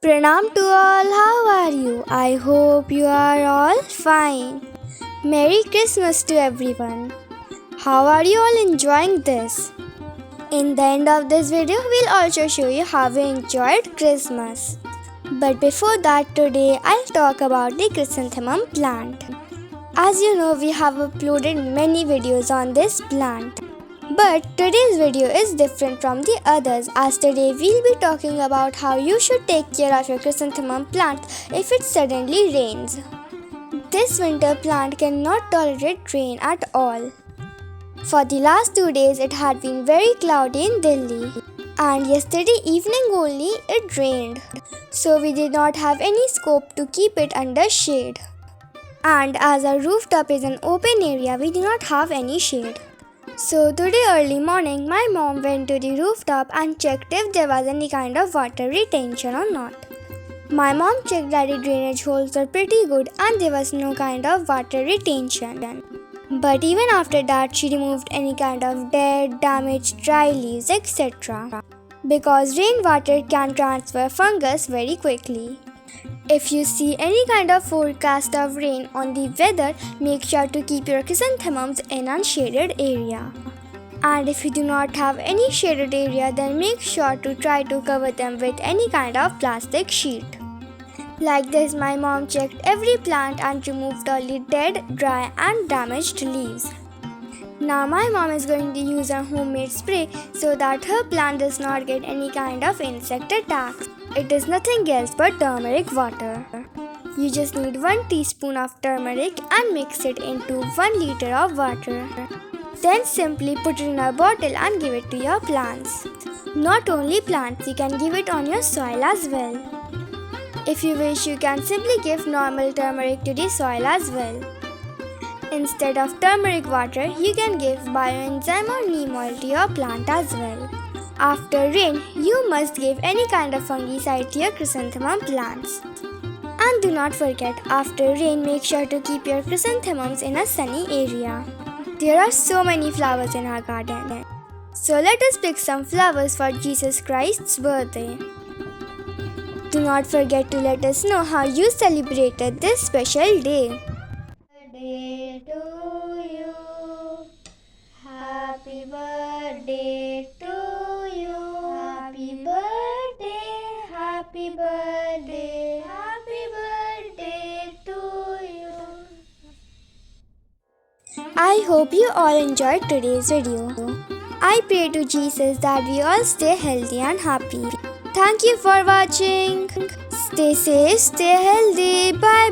Pranam to all, how are you? I hope you are all fine. Merry Christmas to everyone. How are you all enjoying this? In the end of this video, we'll also show you how we enjoyed Christmas. But before that, today I'll talk about the chrysanthemum plant. As you know, we have uploaded many videos on this plant. But today's video is different from the others, as today we'll be talking about how you should take care of your chrysanthemum plant if it suddenly rains. This winter plant cannot tolerate rain at all. For the last 2 days it had been very cloudy in Delhi, and yesterday evening only it rained. So we did not have any scope to keep it under shade. And as our rooftop is an open area, we do not have any shade. So today early morning, my mom went to the rooftop and checked if there was any kind of water retention or not. My mom checked that the drainage holes were pretty good and there was no kind of water retention. But even after that, she removed any kind of dead, damaged, dry leaves, etc. Because rainwater can transfer fungus very quickly. If you see any kind of forecast of rain on the weather, make sure to keep your chrysanthemums in a shaded area. And if you do not have any shaded area, then make sure to try to cover them with any kind of plastic sheet. Like this, my mom checked every plant and removed all the dead, dry and damaged leaves. Now my mom is going to use a homemade spray so that her plant does not get any kind of insect attacks. It is nothing else but turmeric water. You just need 1 teaspoon of turmeric and mix it into 1 liter of water. Then simply put it in a bottle and give it to your plants. Not only plants, you can give it on your soil as well. If you wish, you can simply give normal turmeric to the soil as well. Instead of turmeric water, you can give bioenzyme or neem oil to your plant as well. After rain, you must give any kind of fungicide to your chrysanthemum plants. And do not forget, after rain, make sure to keep your chrysanthemums in a sunny area. There are so many flowers in our garden. So let us pick some flowers for Jesus Christ's birthday. Do not forget to let us know how you celebrated this special day. Birthday to you. Happy birthday to you. Happy birthday, happy birthday, happy birthday to you. I hope you all enjoyed today's video. I pray to Jesus that we all stay healthy and happy. Thank you for watching. Stay safe, stay healthy. Bye.